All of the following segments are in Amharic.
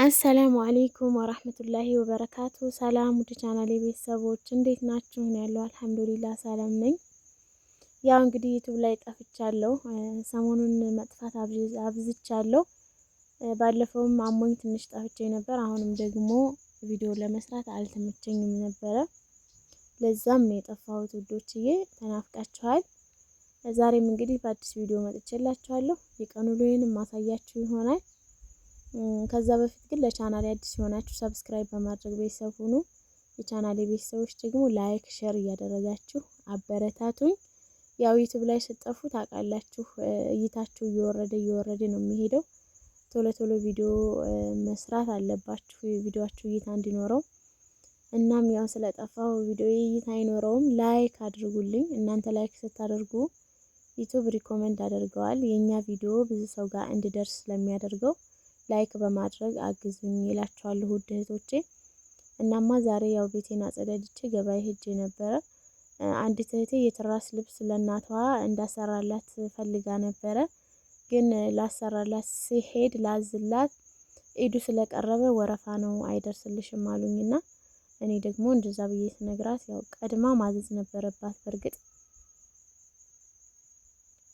አሰላሙ አለይኩም ወራህመቱላሂ ወበረካቱ። ሰላም ውድ ቻናሌ ቤተሰቦች እንዴት ናችሁ? ነው ያለው። አልሐምዱሊላህ ሰላም ነኝ። ያው እንግዲህ ዩቲዩብ ላይ ጠፍቻለሁ። ሰሞኑን መጥፋት አብዝቻለሁ። ባለፈውም አሞኝ ትንሽ ጠፍቼ ነበር። አሁንም ደግሞ ቪዲዮ ለመስራት አልተመቸኝም ነበረ። ለዛም ነው የጠፋሁት ውዶችዬ፣ ተናፍቃችኋል። ዛሬም እንግዲህ በአዲስ ቪዲዮ መጥቼላችኋለሁ። የቀኑ ውሎዬንም ማሳያችሁ ይሆናል። ከዛ በፊት ግን ለቻናሌ አዲስ የሆናችሁ ሰብስክራይብ በማድረግ ቤተሰብ ሁኑ። የቻናሌ ቤተሰቦች ደግሞ ላይክ፣ ሼር እያደረጋችሁ አበረታቱኝ። ያው ዩቲዩብ ላይ ስጠፉ ታውቃላችሁ እይታችሁ እየወረደ ነው የሚሄደው። ቶሎ ቶሎ ቪዲዮ መስራት አለባችሁ የቪዲዮአችሁ እይታ እንዲኖረው። እናም ያው ስለጠፋው ቪዲዮ እይታ አይኖረውም። ላይክ አድርጉልኝ። እናንተ ላይክ ስታደርጉ ዩቲዩብ ሪኮመንድ አደርገዋል። የኛ ቪዲዮ ብዙ ሰው ጋር እንዲደርስ ስለሚያደርገው ላይክ በማድረግ አግዙኝ እላችኋለሁ ውድ እህቶቼ። እናማ ዛሬ ያው ቤቴን አጸዳድቼ ገበያ ሄጄ ነበረ። አንዲት እህቴ የትራስ ልብስ ለእናቷ እንዳሰራላት ፈልጋ ነበረ። ግን ላሰራላት ሲሄድ ላዝላት ኢዱ ስለቀረበ ወረፋ ነው አይደርስልሽም አሉኝና እኔ ደግሞ እንደዛ ብዬ ስነግራት ያው ቀድማ ማዘዝ ነበረባት በርግጥ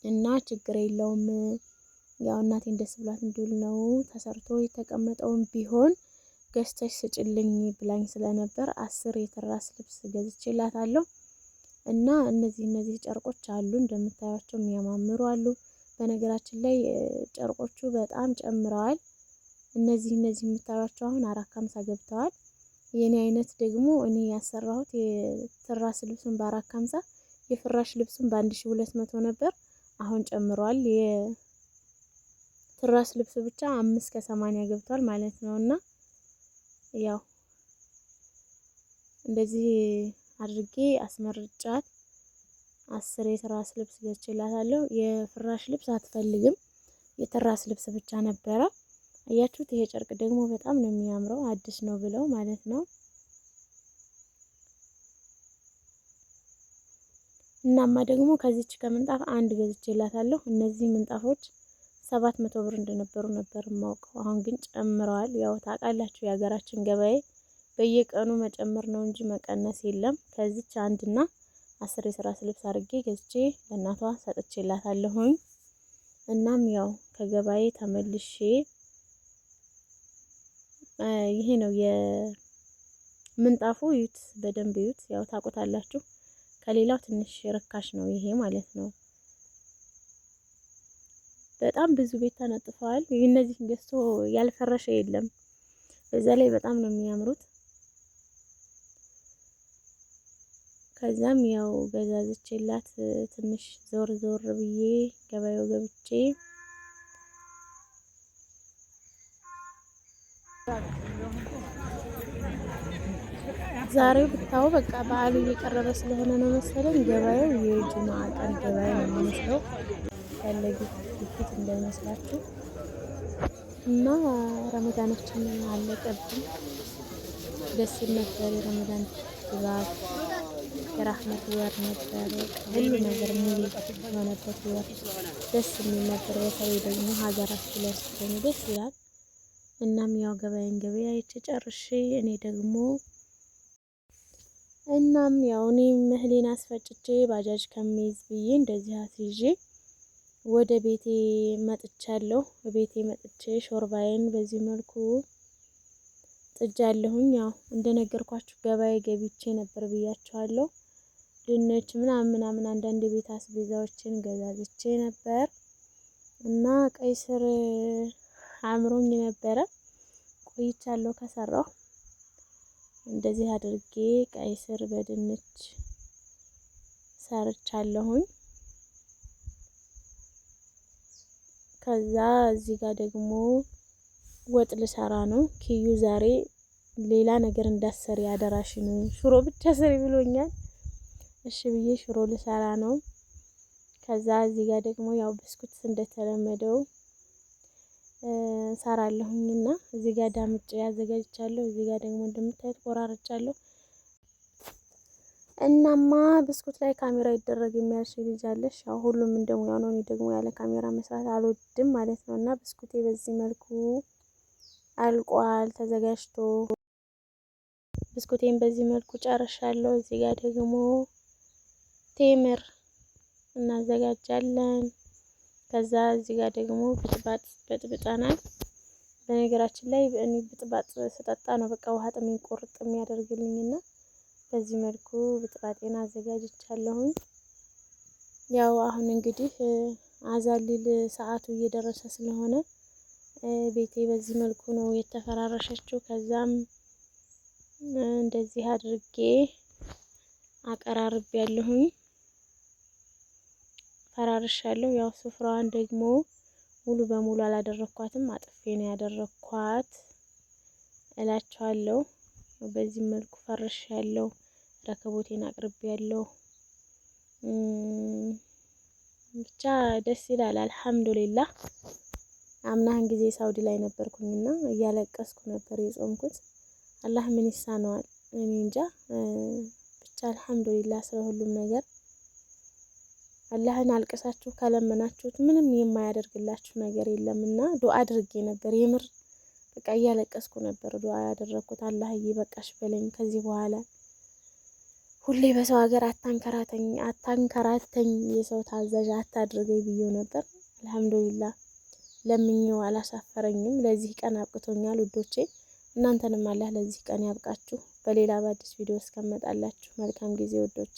እና ችግር የለውም ያው እናቴን ደስ ብላት እንዲል ነው ተሰርቶ የተቀመጠውን ቢሆን ገዝተሽ ስጭልኝ ብላኝ ስለነበር 10 የትራስ ልብስ ገዝቼላታለሁ። እና እነዚህ ጨርቆች አሉ እንደምታዩቸው የሚያማምሩ አሉ። በነገራችን ላይ ጨርቆቹ በጣም ጨምረዋል። እነዚህ የምታዩቸው አሁን 450 ገብተዋል። የኔ አይነት ደግሞ እኔ ያሰራሁት የትራስ ልብሱን በ450 የፍራሽ ልብሱን በ1200 ነበር። አሁን ጨምሯል። ትራስ ልብስ ብቻ 5 ከ80 ገብቷል ማለት ነውና ያው እንደዚህ አድርጌ አስመርጫት 10 የትራስ ልብስ ገዝቼላታለሁ። የፍራሽ ልብስ አትፈልግም፣ የትራስ ልብስ ብቻ ነበረ። አያችሁት? ይሄ ጨርቅ ደግሞ በጣም ነው የሚያምረው፣ አዲስ ነው ብለው ማለት ነው። እናማ ደግሞ ከዚች ከምንጣፍ አንድ ገዝቼላታለሁ። እነዚህ ምንጣፎች 700 ብር እንደነበሩ ነበር የማውቀው። አሁን ግን ጨምረዋል። ያው ታውቃላችሁ የሀገራችን ገበያ በየቀኑ መጨመር ነው እንጂ መቀነስ የለም። ከዚች አንድና 10 የትራስ ልብስ አድርጌ ገዝቼ ለእናቷ ሰጥቼላታለሁኝ። እናም ያው ከገበያ ተመልሼ ይሄ ነው የምንጣፉ ዩት በደንብ ዩት። ያው ታውቁታላችሁ ከሌላው ትንሽ ርካሽ ነው ይሄ ማለት ነው። በጣም ብዙ ቤት ተነጥፈዋል። እነዚህን ገዝቶ ያልፈረሸ የለም። በዛ ላይ በጣም ነው የሚያምሩት። ከዛም ያው ገዛዝቼላት ትንሽ ዞር ብዬ ገበያው ገብቼ ዛሬው ብታው በቃ በዓሉ እየቀረበ ስለሆነ ነው መሰለኝ ገበያው የጁማ ቀን ገበያ ነው የሚመስለው። ያለግት ግፊት እንዳይመስላችሁ እና ረመዳናችን አለቀብን። ደስ ይል ነበር። የረመዳን ድባብ የራህመት ወር ነበር። ሁሉ ነገር ሙሉ የሆነበት ወር ደስ የሚል ነበር። በተለይ ደግሞ ሀገራችን ላይ ስትሆኑ ደስ ይላል። እናም ያው ገበያ ጨርሼ እኔ ደግሞ እህሌን አስፈጭቼ ባጃጅ ከሚይዝ ብዬ እንደዚህ አስይዤ ወደ ቤቴ መጥቻለሁ። ቤቴ መጥቼ ሾርባዬን በዚህ መልኩ ጥጃለሁኝ። ያው እንደነገርኳችሁ ገበያ ገብቼ ነበር ብያችኋለሁ። ድንች ምናምን አንዳንድ የቤት አስቤዛዎችን ገዛዝቼ ነበር እና ቀይ ስር አምሮኝ ነበረ ቆይቻለሁ ከሰራሁ። እንደዚህ አድርጌ ቀይ ስር በድንች ሰርቻለሁኝ። ከዛ እዚህ ጋር ደግሞ ወጥ ልሰራ ነው። ኪዩ ዛሬ ሌላ ነገር እንዳሰሪ ያደራሽን ሽሮ ብቻ ሰሪ ብሎኛል። እሺ ብዬ ሽሮ ልሰራ ነው። ከዛ እዚህ ጋር ደግሞ ያው ብስኩት እንደተለመደው ሰራለሁኝና እዚህ ጋር ዳምጬ ያዘጋጅቻለሁ። እዚህ ጋር ደግሞ እንደምታዩት ቆራርጫለሁ። እናማ ብስኩት ላይ ካሜራ ይደረግ የሚያልሽ ልጅ አለሽ። ያው ሁሉም እንደሙያው ነው። እኔ ደግሞ ያለ ካሜራ መስራት አልወድም ማለት ነው። እና ብስኩቴ በዚህ መልኩ አልቋል ተዘጋጅቶ። ብስኩቴን በዚህ መልኩ ጨርሻለሁ። እዚህ ጋር ደግሞ ቴምር እናዘጋጃለን። ከዛ እዚህ ጋር ደግሞ ብጥባጥ በጥብጠናል። በነገራችን ላይ እኔ ብጥባጥ ስጠጣ ነው በቃ ውሃ ጥሜን ቁርጥ የሚያደርግልኝና በዚህ መልኩ ብጥባጤን አዘጋጅቻለሁኝ። ያው አሁን እንግዲህ አዛን ሊል ሰዓቱ እየደረሰ ስለሆነ ቤቴ በዚህ መልኩ ነው የተፈራረሸችው። ከዛም እንደዚህ አድርጌ አቀራርቤ ያለሁኝ ፈራርሻለሁ። ያው ስፍራዋን ደግሞ ሙሉ በሙሉ አላደረኳትም፣ አጥፌ ነው ያደረኳት እላችኋለሁ። በዚህ መልኩ ፈርሻለሁ። ረከቦቴን አቅርቤያለሁ። ብቻ ደስ ይላል። አልሐምዱሊላህ። አምናህን ጊዜ ሳውዲ ላይ ነበርኩኝና እያለቀስኩ ነበር የጾምኩት። አላህ ምን ይሳነዋል? እኔ እንጃ። ብቻ አልሐምዱሊላህ ስለ ሁሉም ነገር። አላህን አልቅሳችሁ ከለመናችሁት ምንም የማያደርግላችሁ ነገር የለምና ዱአ አድርጌ ነበር። የምር በቃ እያለቀስኩ ነበር ዱአ ያደረኩት። አላህዬ በቃሽ በለኝ፣ ከዚህ በኋላ ሁሌ በሰው ሀገር አታንከራተኝ፣ የሰው ታዛዥ አታድርገኝ ብዬው ነበር። አልሐምዱሊላህ ለምኜው አላሳፈረኝም። ለዚህ ቀን አብቅቶኛል ውዶቼ። እናንተንም አላህ ለዚህ ቀን ያብቃችሁ። በሌላ በአዲስ ቪዲዮ እስከመጣላችሁ መልካም ጊዜ ውዶቼ።